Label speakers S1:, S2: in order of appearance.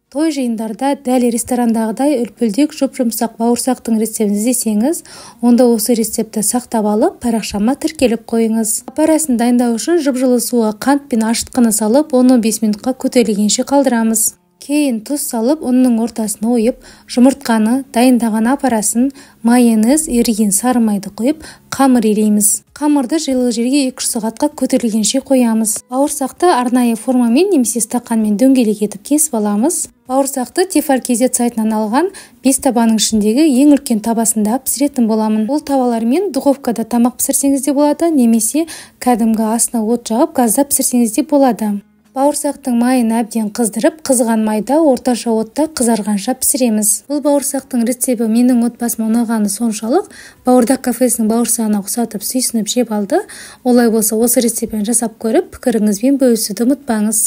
S1: Той жиындарда дәл ресторандағыдай үлпілдек жұп-жұмсақ бауырсақтың рецептін іздесеңіз, онда осы рецепті сақтап алып, парақшама тіркеліп қойыңыз. Апарасын дайындау үшін жып-жылы суға қант пен ашытқыны салып, 10-15 минутқа көтерілгенше қалдырамыз. Кейін тұз салып, ұнның ортасын ойып, жұмыртқаны, дайындаған апарасын, майонез, еріген сары майды қойып, қамыр илейміз. Қамырды жылы жерге 2 сағатқа көтерілгенше қоямыз. Бауырсақты арнайы формамен немесе стақанмен дөңгелек етіп кесіп аламыз. Бауырсақты Тефал.kz сайтынан алған 5 табаның ішіндегі ең үлкен табасында пісіретін боламын. Бұл табалармен духовкада тамақ пісірсеңіз де болады, немесе кәдімгі астына от жағып газда пісірсеңіз де болады. Бауырсақтың майын әбден қыздырып, қызған майда орташа отта қызарғанша пісіреміз. Бұл бауырсақтың рецебі менің отбасыма ұнағаны соншалық, Бауырдақ кафесінің бауырсағына ұқсатып сүйсініп жеп алды. Олай болса, осы рецептпен жасап көріп, пікіріңізбен бөлісуді ұмытпаңыз.